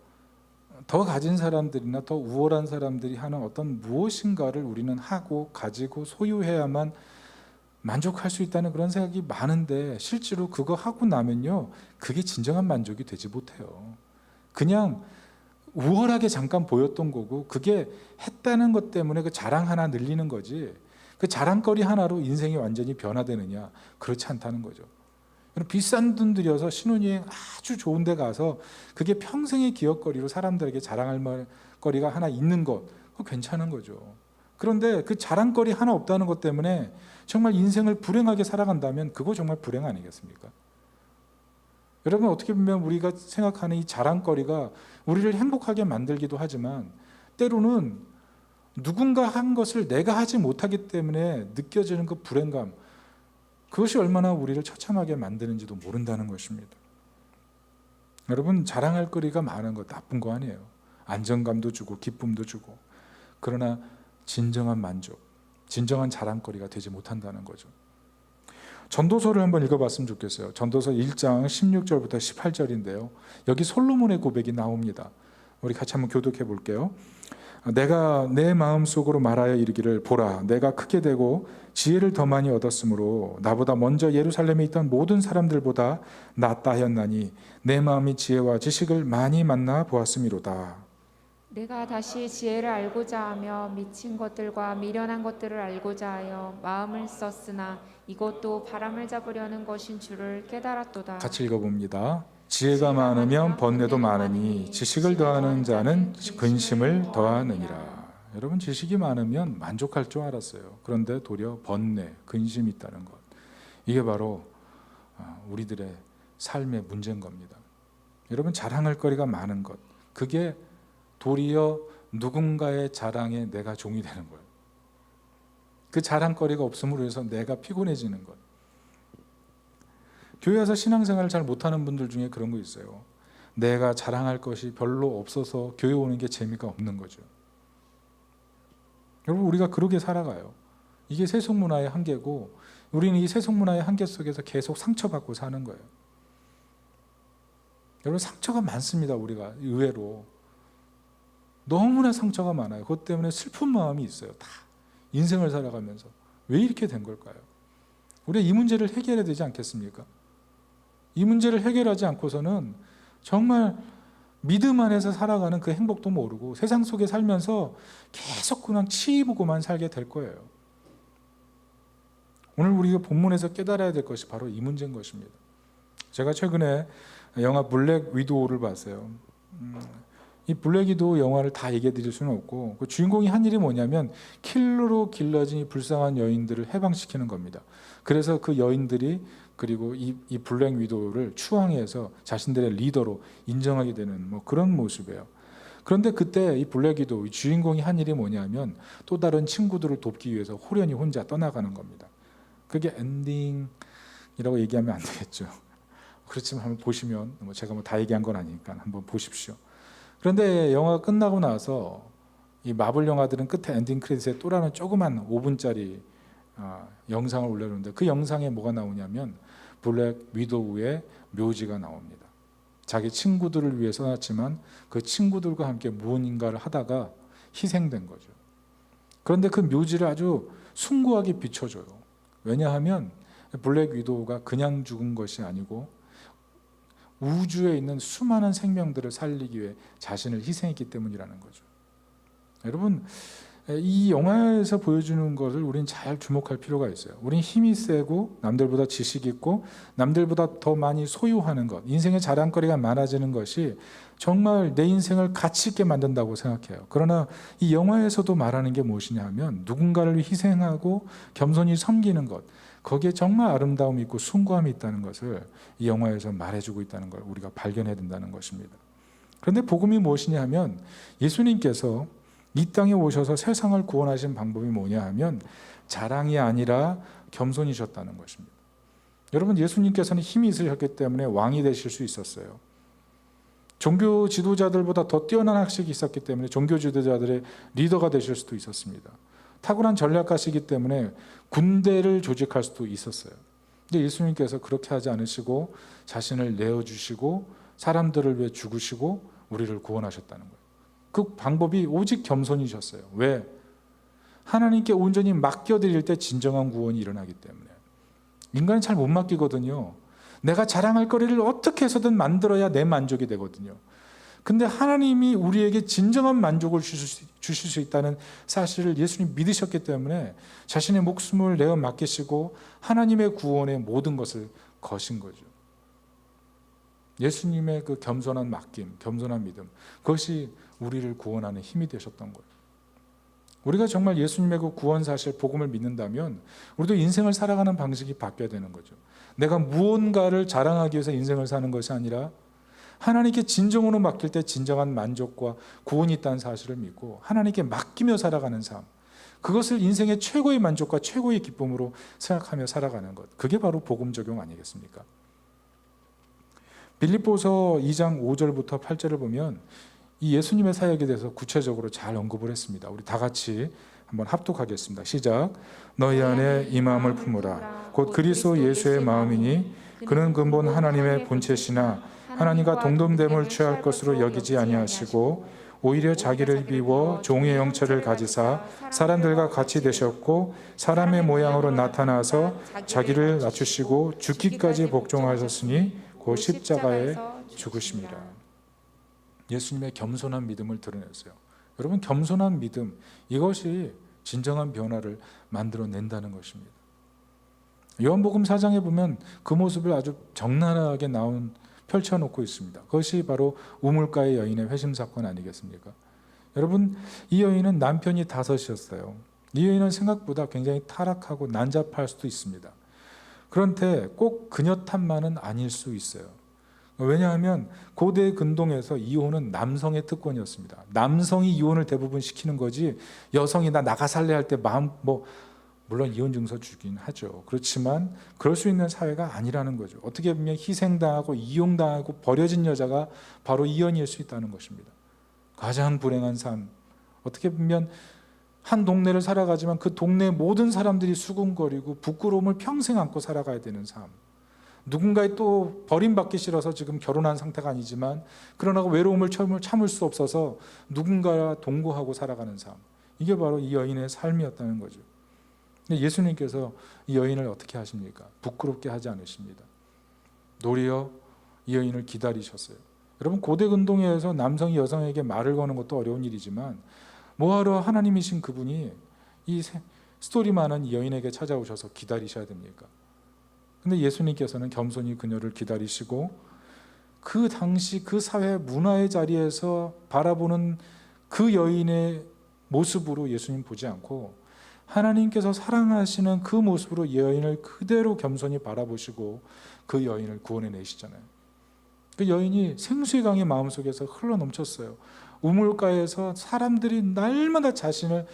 더 가진 사람들이나 더 우월한 사람들이 하는 어떤 무엇인가를 우리는 하고 가지고 소유해야만 만족할 수 있다는 그런 생각이 많은데 실제로 그거 하고 나면요, 그게 진정한 만족이 되지 못해요. 그냥 우월하게 잠깐 보였던 거고 그게 했다는 것 때문에 그 자랑 하나 늘리는 거지 그 자랑거리 하나로 인생이 완전히 변화되느냐, 그렇지 않다는 거죠. 비싼 돈 들여서 신혼여행 아주 좋은 데 가서 그게 평생의 기억거리로 사람들에게 자랑할 거리가 하나 있는 것, 그거 괜찮은 거죠. 그런데 그 자랑거리 하나 없다는 것 때문에 정말 인생을 불행하게 살아간다면 그거 정말 불행 아니겠습니까? 여러분, 어떻게 보면 우리가 생각하는 이 자랑거리가 우리를 행복하게 만들기도 하지만 때로는 누군가 한 것을 내가 하지 못하기 때문에 느껴지는 그 불행감, 그것이 얼마나 우리를 처참하게 만드는지도 모른다는 것입니다. 여러분, 자랑할 거리가 많은 거 나쁜 거 아니에요. 안정감도 주고 기쁨도 주고. 그러나 진정한 만족, 진정한 자랑거리가 되지 못한다는 거죠. 전도서를 한번 읽어봤으면 좋겠어요. 전도서 1장 16절부터 18절인데요. 여기 솔로몬의 고백이 나옵니다. 우리 같이 한번 교독해 볼게요. 내가 내 마음속으로 말하여 이르기를 보라, 내가 크게 되고 지혜를 더 많이 얻었으므로 나보다 먼저 예루살렘에 있던 모든 사람들보다 낫다 하였나니 내 마음이 지혜와 지식을 많이 만나 보았음이로다.
내가 다시 지혜를 알고자 하며 미친 것들과 미련한 것들을 알고자 하여 마음을 썼으나 이것도 바람을 잡으려는 것인 줄을 깨달았도다.
같이 읽어봅니다. 지혜가 많으면 번뇌도 많으니 지식을 더하는 자는 근심을 더하느니라. 여러분, 지식이 많으면 만족할 줄 알았어요. 그런데 도리어 번뇌, 근심이 있다는 것, 이게 바로 우리들의 삶의 문제인 겁니다. 여러분, 자랑할 거리가 많은 것, 그게 도리어 누군가의 자랑에 내가 종이 되는 거예요. 그 자랑거리가 없음으로 해서 내가 피곤해지는 것. 교회 와서 신앙생활을 잘 못하는 분들 중에 그런 거 있어요. 내가 자랑할 것이 별로 없어서 교회 오는 게 재미가 없는 거죠. 여러분, 우리가 그러게 살아가요. 이게 세속문화의 한계고 우리는 이 세속문화의 한계 속에서 계속 상처받고 사는 거예요. 여러분, 상처가 많습니다. 우리가 의외로 너무나 상처가 많아요. 그것 때문에 슬픈 마음이 있어요. 다 인생을 살아가면서 왜 이렇게 된 걸까요? 우리가 이 문제를 해결해야 되지 않겠습니까? 이 문제를 해결하지 않고서는 정말 믿음 안에서 살아가는 그 행복도 모르고 세상 속에 살면서 계속 그냥 치이보고만 살게 될 거예요. 오늘 우리가 본문에서 깨달아야 될 것이 바로 이 문제인 것입니다. 제가 최근에 영화 블랙 위도우를 봤어요. 이 블랙 위도우 영화를 다 얘기해 드릴 수는 없고, 그 주인공이 한 일이 뭐냐면 킬러로 길러진 이 불쌍한 여인들을 해방시키는 겁니다. 그래서 그 여인들이 그리고 이 블랙 위도우를 추앙해서 자신들의 리더로 인정하게 되는 뭐 그런 모습이에요. 그런데 그때 이 블랙 위도우, 이 주인공이 한 일이 뭐냐면 또 다른 친구들을 돕기 위해서 호련히 혼자 떠나가는 겁니다. 그게 엔딩이라고 얘기하면 안 되겠죠. 그렇지만 한번 보시면, 제가 뭐 다 얘기한 건 아니니까 한번 보십시오. 그런데 영화가 끝나고 나서 이 마블 영화들은 끝에 엔딩 크레딧에 또 다른 조그만 5분짜리 영상을 올려놓는데, 그 영상에 뭐가 나오냐면 블랙 위도우의 묘지가 나옵니다. 자기 친구들을 위해 써놨지만 그 친구들과 함께 무언가를 하다가 희생된 거죠. 그런데 그 묘지를 아주 숭고하게 비춰줘요. 왜냐하면 블랙 위도우가 그냥 죽은 것이 아니고 우주에 있는 수많은 생명들을 살리기 위해 자신을 희생했기 때문이라는 거죠. 여러분, 이 영화에서 보여주는 것을 우리는 잘 주목할 필요가 있어요. 우린 힘이 세고 남들보다 지식 있고 남들보다 더 많이 소유하는 것, 인생의 자랑거리가 많아지는 것이 정말 내 인생을 가치 있게 만든다고 생각해요. 그러나 이 영화에서도 말하는 게 무엇이냐 하면 누군가를 희생하고 겸손히 섬기는 것, 거기에 정말 아름다움이 있고 숭고함이 있다는 것을 이 영화에서 말해주고 있다는 걸 우리가 발견해야 된다는 것입니다. 그런데 복음이 무엇이냐 하면 예수님께서 이 땅에 오셔서 세상을 구원하신 방법이 뭐냐 하면 자랑이 아니라 겸손이셨다는 것입니다. 여러분, 예수님께서는 힘이 있으셨기 때문에 왕이 되실 수 있었어요. 종교 지도자들보다 더 뛰어난 학식이 있었기 때문에 종교 지도자들의 리더가 되실 수도 있었습니다. 탁월한 전략가시기 때문에 군대를 조직할 수도 있었어요. 근데 예수님께서 그렇게 하지 않으시고 자신을 내어주시고 사람들을 위해 죽으시고 우리를 구원하셨다는 거예요. 그 방법이 오직 겸손이셨어요. 왜? 하나님께 온전히 맡겨드릴 때 진정한 구원이 일어나기 때문에. 인간은 잘 못 맡기거든요. 내가 자랑할 거리를 어떻게 해서든 만들어야 내 만족이 되거든요. 근데 하나님이 우리에게 진정한 만족을 주실 수 있다는 사실을 예수님 믿으셨기 때문에 자신의 목숨을 내어 맡기시고 하나님의 구원에 모든 것을 거신 거죠. 예수님의 그 겸손한 맡김, 겸손한 믿음, 그것이 우리를 구원하는 힘이 되셨던 거예요. 우리가 정말 예수님의 그 구원 사실 복음을 믿는다면 우리도 인생을 살아가는 방식이 바뀌어야 되는 거죠. 내가 무언가를 자랑하기 위해서 인생을 사는 것이 아니라 하나님께 진정으로 맡길 때 진정한 만족과 구원이 있다는 사실을 믿고 하나님께 맡기며 살아가는 삶, 그것을 인생의 최고의 만족과 최고의 기쁨으로 생각하며 살아가는 것, 그게 바로 복음 적용 아니겠습니까? 빌립보서 2장 5절부터 8절을 보면 이 예수님의 사역에 대해서 구체적으로 잘 언급을 했습니다. 우리 다 같이 한번 합독하겠습니다. 시작. 너희 안에 이 마음을 품으라. 곧 그리스도 예수의 마음이니 그는 근본 하나님의 본체시나 하나님과 동등됨을 취할 것으로 여기지 아니하시고 오히려 자기를 비워 종의 형체를 가지사 사람들과 같이 되셨고 사람의 모양으로 나타나서 자기를 낮추시고 죽기까지 복종하셨으니 곧 십자가에 죽으심이라. 예수님의 겸손한 믿음을 드러냈어요. 여러분, 겸손한 믿음, 이것이 진정한 변화를 만들어낸다는 것입니다. 요한복음 4장에 보면 그 모습을 아주 적나라하게 펼쳐놓고 있습니다. 그것이 바로 우물가의 여인의 회심 사건 아니겠습니까? 여러분, 이 여인은 남편이 5이었어요. 이 여인은 생각보다 굉장히 타락하고 난잡할 수도 있습니다. 그런데 꼭 그녀 탓만은 아닐 수 있어요. 왜냐하면 고대 근동에서 이혼은 남성의 특권이었습니다. 남성이 이혼을 대부분 시키는 거지, 여성이 나 나가 살래 할 때 물론 이혼 증서 주긴 하죠. 그렇지만 그럴 수 있는 사회가 아니라는 거죠. 어떻게 보면 희생당하고 이용당하고 버려진 여자가 바로 이혼일 수 있다는 것입니다. 가장 불행한 삶. 어떻게 보면 한 동네를 살아가지만 그 동네 모든 사람들이 수군거리고 부끄러움을 평생 안고 살아가야 되는 삶. 누군가의 또 버림받기 싫어서 지금 결혼한 상태가 아니지만 그러나 외로움을 참을 수 없어서 누군가와 동거하고 살아가는 삶. 이게 바로 이 여인의 삶이었다는 거죠. 근데 예수님께서 이 여인을 어떻게 하십니까? 부끄럽게 하지 않으십니다. 도리어 이 여인을 기다리셨어요. 여러분, 고대 근동에서 남성이 여성에게 말을 거는 것도 어려운 일이지만 뭐하러 하나님이신 그분이 이 스토리 많은 이 여인에게 찾아오셔서 기다리셔야 됩니까? 근데 예수님께서는 겸손히 그녀를 기다리시고 그 당시 그 사회 문화의 자리에서 바라보는 그 여인의 모습으로 예수님 보지 않고 하나님께서 사랑하시는 그 모습으로 이 여인을 그대로 겸손히 바라보시고 그 여인을 구원해 내시잖아요. 그 여인이 생수의 강이 마음속에서 흘러넘쳤어요. 우물가에서 사람들이 날마다 자신을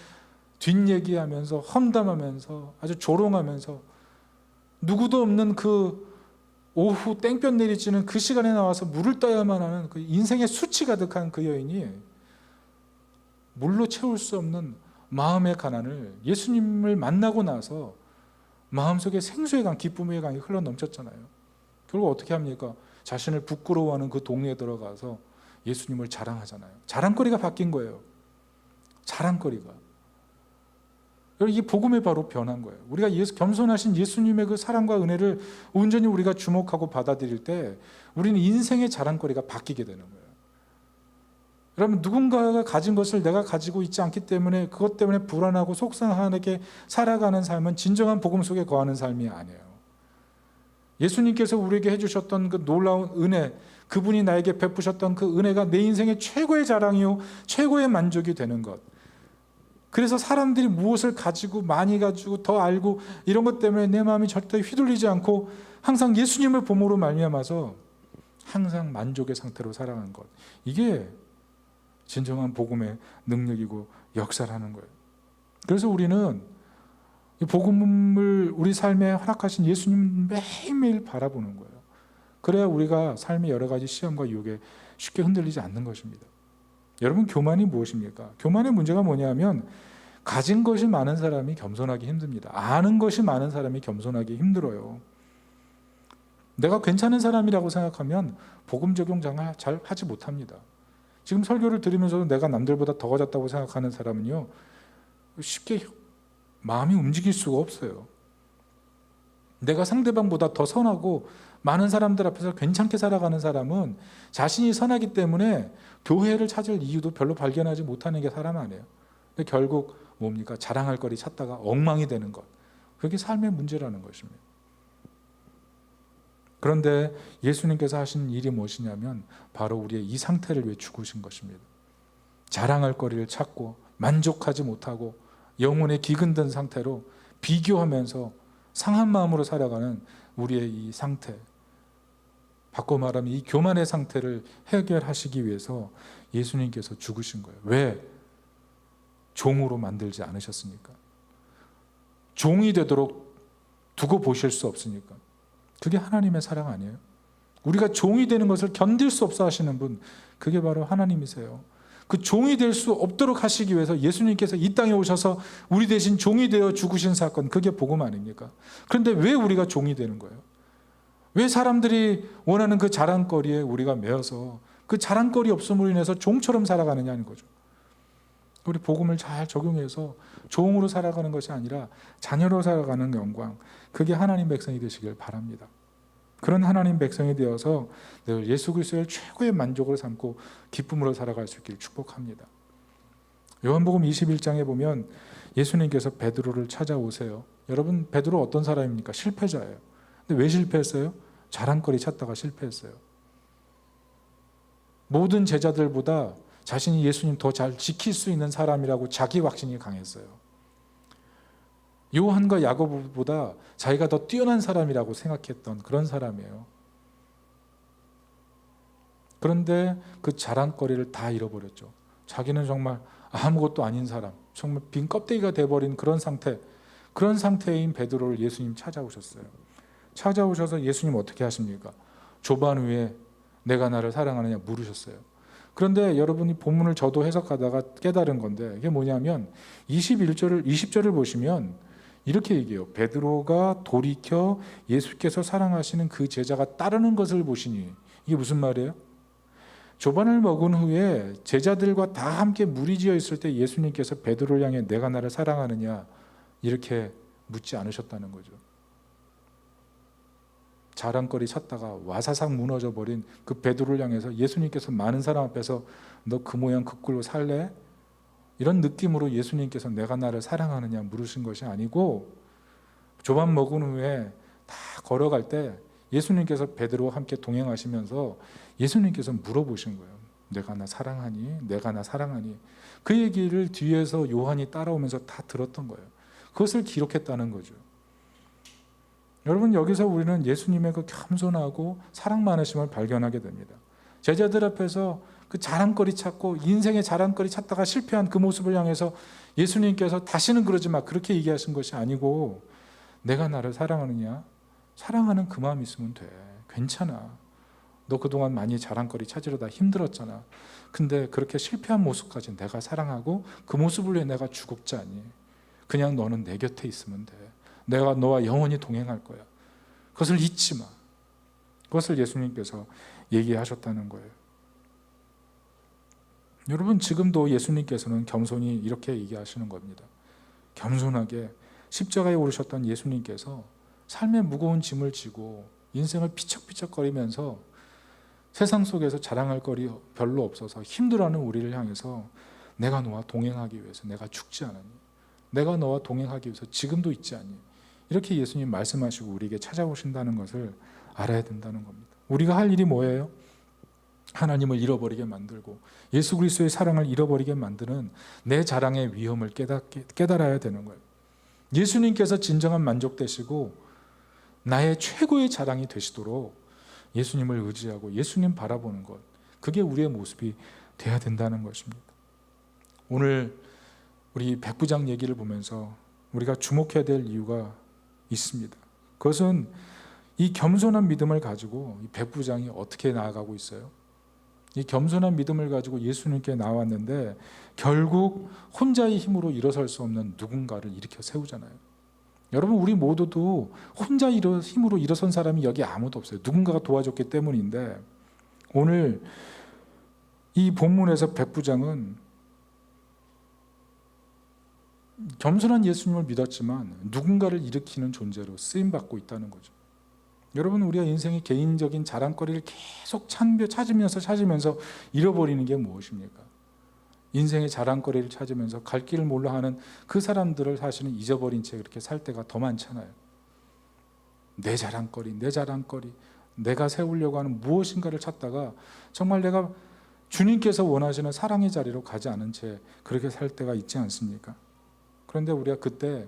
뒷얘기하면서 험담하면서 아주 조롱하면서 누구도 없는 그 오후 땡볕 내리쬐는 그 시간에 나와서 물을 떠야만 하는 그 인생의 수치 가득한 그 여인이 물로 채울 수 없는 마음의 가난을 예수님을 만나고 나서 마음속에 생수의 강, 기쁨의 강이 흘러넘쳤잖아요. 결국 어떻게 합니까? 자신을 부끄러워하는 그 동네에 들어가서 예수님을 자랑하잖아요. 자랑거리가 바뀐 거예요. 자랑거리가. 이 복음의 바로 변한 거예요. 우리가 겸손하신 예수님의 그 사랑과 은혜를 온전히 우리가 주목하고 받아들일 때 우리는 인생의 자랑거리가 바뀌게 되는 거예요. 여러분, 누군가가 가진 것을 내가 가지고 있지 않기 때문에 그것 때문에 불안하고 속상하게 살아가는 삶은 진정한 복음 속에 거하는 삶이 아니에요. 예수님께서 우리에게 해주셨던 그 놀라운 은혜, 그분이 나에게 베푸셨던 그 은혜가 내 인생의 최고의 자랑이요 최고의 만족이 되는 것. 그래서 사람들이 무엇을 가지고 많이 가지고 더 알고 이런 것 때문에 내 마음이 절대 휘둘리지 않고 항상 예수님을 봄으로 말미암아서 항상 만족의 상태로 살아가는 것, 이게 진정한 복음의 능력이고 역사라는 거예요. 그래서 우리는 이 복음을 우리 삶에 허락하신 예수님 매일매일 바라보는 거예요. 그래야 우리가 삶의 여러 가지 시험과 유혹에 쉽게 흔들리지 않는 것입니다. 여러분, 교만이 무엇입니까? 교만의 문제가 뭐냐면 가진 것이 많은 사람이 겸손하기 힘듭니다. 아는 것이 많은 사람이 겸손하기 힘들어요. 내가 괜찮은 사람이라고 생각하면 복음 적용 잘 하지 못합니다. 지금 설교를 들으면서도 내가 남들보다 더 가졌다고 생각하는 사람은요, 쉽게 마음이 움직일 수가 없어요. 내가 상대방보다 더 선하고 많은 사람들 앞에서 괜찮게 살아가는 사람은 자신이 선하기 때문에 교회를 찾을 이유도 별로 발견하지 못하는 게 사람 아니에요. 근데 결국 뭡니까? 자랑할 거리 찾다가 엉망이 되는 것. 그게 삶의 문제라는 것입니다. 그런데 예수님께서 하신 일이 무엇이냐면 바로 우리의 이 상태를 왜 죽으신 것입니다. 자랑할 거리를 찾고 만족하지 못하고 영혼에 기근든 상태로 비교하면서 상한 마음으로 살아가는 우리의 이 상태, 바꿔 말하면 이 교만의 상태를 해결하시기 위해서 예수님께서 죽으신 거예요. 왜? 종으로 만들지 않으셨습니까? 종이 되도록 두고 보실 수 없으니까. 그게 하나님의 사랑 아니에요? 우리가 종이 되는 것을 견딜 수 없어 하시는 분, 그게 바로 하나님이세요. 그 종이 될 수 없도록 하시기 위해서 예수님께서 이 땅에 오셔서 우리 대신 종이 되어 죽으신 사건, 그게 복음 아닙니까? 그런데 왜 우리가 종이 되는 거예요? 왜 사람들이 원하는 그 자랑거리에 우리가 매여서 그 자랑거리 없음으로 인해서 종처럼 살아가느냐는 거죠. 우리 복음을 잘 적용해서 종으로 살아가는 것이 아니라 자녀로 살아가는 영광, 그게 하나님 백성이 되시길 바랍니다. 그런 하나님 백성이 되어서 늘 예수 그리스도의 최고의 만족을 삼고 기쁨으로 살아갈 수 있기를 축복합니다. 요한복음 21장에 보면 예수님께서 베드로를 찾아오세요. 여러분, 베드로 어떤 사람입니까? 실패자예요. 근데 왜 실패했어요? 자랑거리 찾다가 실패했어요. 모든 제자들보다 자신이 예수님 더 잘 지킬 수 있는 사람이라고 자기 확신이 강했어요. 요한과 야고보다 자기가 더 뛰어난 사람이라고 생각했던 그런 사람이에요. 그런데 그 자랑거리를 다 잃어버렸죠. 자기는 정말 아무것도 아닌 사람, 정말 빈 껍데기가 돼버린 그런 상태인 베드로를 예수님 찾아오셨어요. 찾아오셔서 예수님 어떻게 하십니까? 조반 위에 내가 나를 사랑하느냐 물으셨어요. 그런데 여러분이 본문을 저도 해석하다가 깨달은 건데, 이게 뭐냐면 20절을 보시면 이렇게 얘기해요. 베드로가 돌이켜 예수께서 사랑하시는 그 제자가 따르는 것을 보시니, 이게 무슨 말이에요? 조반을 먹은 후에 제자들과 다 함께 무리지어 있을 때 예수님께서 베드로를 향해 내가 나를 사랑하느냐 이렇게 묻지 않으셨다는 거죠. 자랑거리 찾다가 와사삭 무너져 버린 그 베드로를 향해서 예수님께서 많은 사람 앞에서 너 그 모양 그 꼴로 살래? 이런 느낌으로 예수님께서 내가 나를 사랑하느냐 물으신 것이 아니고, 조반 먹은 후에 다 걸어갈 때 예수님께서 베드로와 함께 동행하시면서 예수님께서 물어보신 거예요. 내가 나 사랑하니? 내가 나 사랑하니? 그 얘기를 뒤에서 요한이 따라오면서 다 들었던 거예요. 그것을 기록했다는 거죠. 여러분, 여기서 우리는 예수님의 그 겸손하고 사랑 많으심을 발견하게 됩니다. 제자들 앞에서 그 자랑거리 찾고 인생의 자랑거리 찾다가 실패한 그 모습을 향해서 예수님께서 다시는 그러지 마, 그렇게 얘기하신 것이 아니고, 내가 나를 사랑하느냐? 사랑하는 그 마음 있으면 돼. 괜찮아. 너 그동안 많이 자랑거리 찾으려다 힘들었잖아. 근데 그렇게 실패한 모습까지 내가 사랑하고 그 모습을 위해 내가 죽었지 않니? 그냥 너는 내 곁에 있으면 돼. 내가 너와 영원히 동행할 거야. 그것을 잊지 마. 그것을 예수님께서 얘기하셨다는 거예요. 여러분, 지금도 예수님께서는 겸손히 이렇게 얘기하시는 겁니다. 겸손하게 십자가에 오르셨던 예수님께서 삶의 무거운 짐을 지고 인생을 피척피척거리면서 세상 속에서 자랑할 거리 별로 없어서 힘들어하는 우리를 향해서 내가 너와 동행하기 위해서 내가 죽지 않았니? 내가 너와 동행하기 위해서 지금도 있지 않니? 이렇게 예수님 말씀하시고 우리에게 찾아오신다는 것을 알아야 된다는 겁니다. 우리가 할 일이 뭐예요? 하나님을 잃어버리게 만들고 예수 그리스도의 사랑을 잃어버리게 만드는 내 자랑의 위험을 깨달아야 되는 거예요. 예수님께서 진정한 만족되시고 나의 최고의 자랑이 되시도록 예수님을 의지하고 예수님 바라보는 것, 그게 우리의 모습이 돼야 된다는 것입니다. 오늘 우리 백부장 얘기를 보면서 우리가 주목해야 될 이유가 있습니다. 그것은 이 겸손한 믿음을 가지고 이 백부장이 어떻게 나아가고 있어요? 이 겸손한 믿음을 가지고 예수님께 나왔는데 결국 혼자의 힘으로 일어설 수 없는 누군가를 일으켜 세우잖아요. 여러분, 우리 모두도 혼자 힘으로 일어선 사람이 여기 아무도 없어요. 누군가가 도와줬기 때문인데, 오늘 이 본문에서 백부장은 겸손한 예수님을 믿었지만 누군가를 일으키는 존재로 쓰임받고 있다는 거죠. 여러분, 우리가 인생의 개인적인 자랑거리를 계속 찾으면서 잃어버리는 게 무엇입니까? 인생의 자랑거리를 찾으면서 갈 길을 몰라 하는 그 사람들을 사실은 잊어버린 채 그렇게 살 때가 더 많잖아요. 내 자랑거리, 내가 세우려고 하는 무엇인가를 찾다가 정말 내가 주님께서 원하시는 사랑의 자리로 가지 않은 채 그렇게 살 때가 있지 않습니까? 그런데 우리가 그때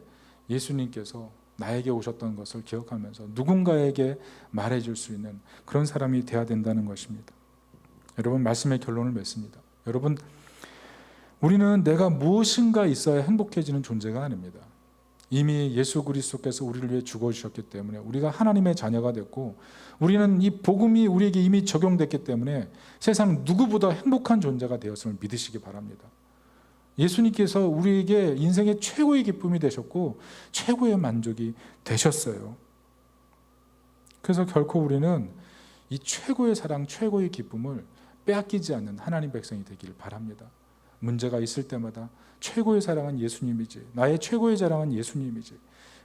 예수님께서 나에게 오셨던 것을 기억하면서 누군가에게 말해줄 수 있는 그런 사람이 되어야 된다는 것입니다. 여러분, 말씀의 결론을 맺습니다. 여러분, 우리는 내가 무엇인가 있어야 행복해지는 존재가 아닙니다. 이미 예수 그리스도께서 우리를 위해 죽어주셨기 때문에 우리가 하나님의 자녀가 됐고, 우리는 이 복음이 우리에게 이미 적용됐기 때문에 세상 누구보다 행복한 존재가 되었음을 믿으시기 바랍니다. 예수님께서 우리에게 인생의 최고의 기쁨이 되셨고 최고의 만족이 되셨어요. 그래서 결코 우리는 이 최고의 사랑, 최고의 기쁨을 빼앗기지 않는 하나님 백성이 되기를 바랍니다. 문제가 있을 때마다 최고의 사랑은 예수님이지, 나의 최고의 자랑은 예수님이지,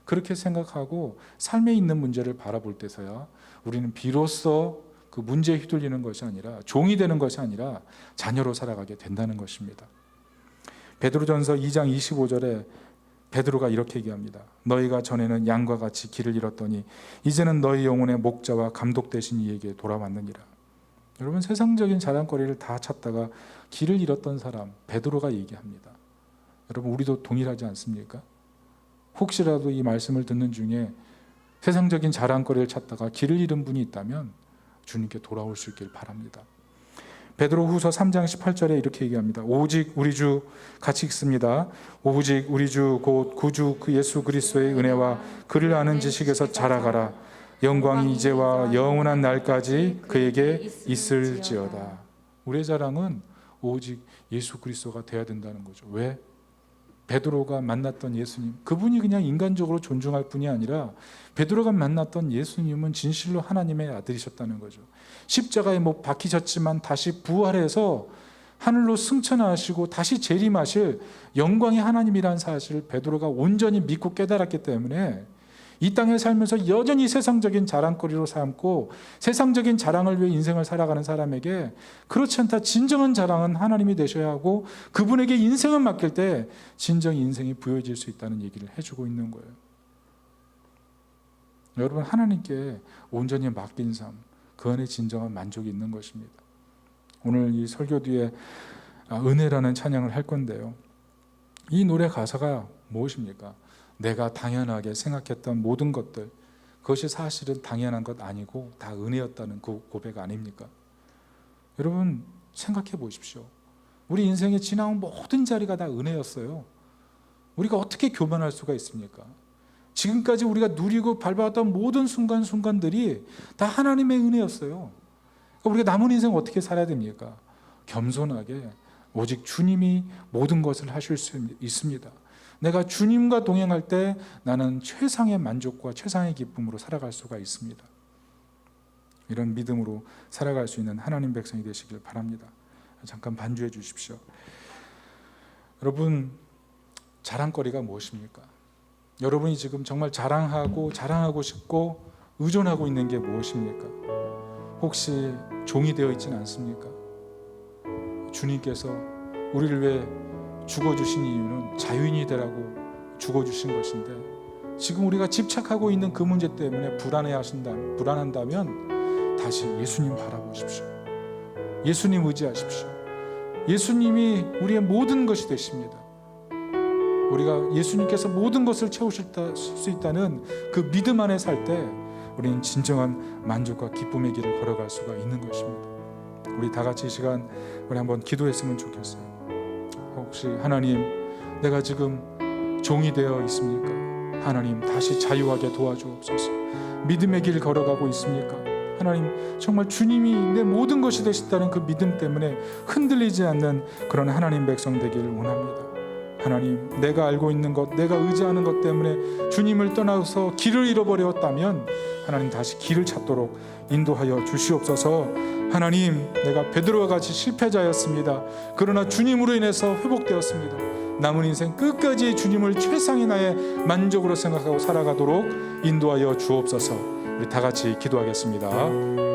그렇게 생각하고 삶에 있는 문제를 바라볼 때서야 우리는 비로소 그 문제에 휘둘리는 것이 아니라, 종이 되는 것이 아니라 자녀로 살아가게 된다는 것입니다. 베드로전서 2장 25절에 베드로가 이렇게 얘기합니다. 너희가 전에는 양과 같이 길을 잃었더니 이제는 너희 영혼의 목자와 감독 되신 이에게 돌아왔느니라. 여러분, 세상적인 자랑거리를 다 찾다가 길을 잃었던 사람 베드로가 얘기합니다. 여러분, 우리도 동일하지 않습니까? 혹시라도 이 말씀을 듣는 중에 세상적인 자랑거리를 찾다가 길을 잃은 분이 있다면 주님께 돌아올 수 있길 바랍니다. 베드로후서 3장 18절에 이렇게 얘기합니다. 오직 우리 주, 같이 읽습니다. 오직 우리 주 곧 구주 그 예수 그리스도의 은혜와 그를 아는 지식에서 자라가라. 영광이 이제와 영원한 날까지 그에게 있을지어다. 우리의 자랑은 오직 예수 그리스도가 되어야 된다는 거죠. 왜? 베드로가 만났던 예수님, 그분이 그냥 인간적으로 존중할 뿐이 아니라 베드로가 만났던 예수님은 진실로 하나님의 아들이셨다는 거죠. 십자가에 못 박히셨지만 다시 부활해서 하늘로 승천하시고 다시 재림하실 영광의 하나님이라는 사실을 베드로가 온전히 믿고 깨달았기 때문에 이 땅에 살면서 여전히 세상적인 자랑거리로 삼고 세상적인 자랑을 위해 인생을 살아가는 사람에게 그렇지 않다, 진정한 자랑은 하나님이 되셔야 하고 그분에게 인생을 맡길 때 진정 인생이 부여질 수 있다는 얘기를 해주고 있는 거예요. 여러분, 하나님께 온전히 맡긴 삶, 그 안에 진정한 만족이 있는 것입니다. 오늘 이 설교 뒤에 은혜라는 찬양을 할 건데요, 이 노래 가사가 무엇입니까? 내가 당연하게 생각했던 모든 것들, 그것이 사실은 당연한 것 아니고 다 은혜였다는 그 고백 아닙니까? 여러분, 생각해 보십시오. 우리 인생에 지나온 모든 자리가 다 은혜였어요. 우리가 어떻게 교만할 수가 있습니까? 지금까지 우리가 누리고 밟아왔던 모든 순간순간들이 다 하나님의 은혜였어요. 그러니까 우리가 남은 인생 어떻게 살아야 됩니까? 겸손하게 오직 주님이 모든 것을 하실 수 있습니다. 내가 주님과 동행할 때 나는 최상의 만족과 최상의 기쁨으로 살아갈 수가 있습니다. 이런 믿음으로 살아갈 수 있는 하나님 백성이 되시길 바랍니다. 잠깐 반주해 주십시오. 여러분, 자랑거리가 무엇입니까? 여러분이 지금 정말 자랑하고 싶고 의존하고 있는 게 무엇입니까? 혹시 종이 되어 있지는 않습니까? 주님께서 우리를 위해 죽어주신 이유는 자유인이 되라고 죽어주신 것인데, 지금 우리가 집착하고 있는 그 문제 때문에 불안한다면 다시 예수님 바라보십시오. 예수님 의지하십시오. 예수님이 우리의 모든 것이 되십니다. 우리가 예수님께서 모든 것을 채우실 수 있다는 그 믿음 안에 살 때 우리는 진정한 만족과 기쁨의 길을 걸어갈 수가 있는 것입니다. 우리 다 같이 이 시간 우리 한번 기도했으면 좋겠어요. 혹시 하나님, 내가 지금 종이 되어 있습니까? 하나님, 다시 자유하게 도와주옵소서. 믿음의 길 걸어가고 있습니까? 하나님, 정말 주님이 내 모든 것이 되셨다는 그 믿음 때문에 흔들리지 않는 그런 하나님 백성 되기를 원합니다. 하나님, 내가 알고 있는 것, 내가 의지하는 것 때문에 주님을 떠나서 길을 잃어버렸다면 하나님, 다시 길을 찾도록 인도하여 주시옵소서. 하나님, 내가 베드로와 같이 실패자였습니다. 그러나 주님으로 인해서 회복되었습니다. 남은 인생 끝까지 주님을 최상의 나의 만족으로 생각하고 살아가도록 인도하여 주옵소서. 우리 다 같이 기도하겠습니다.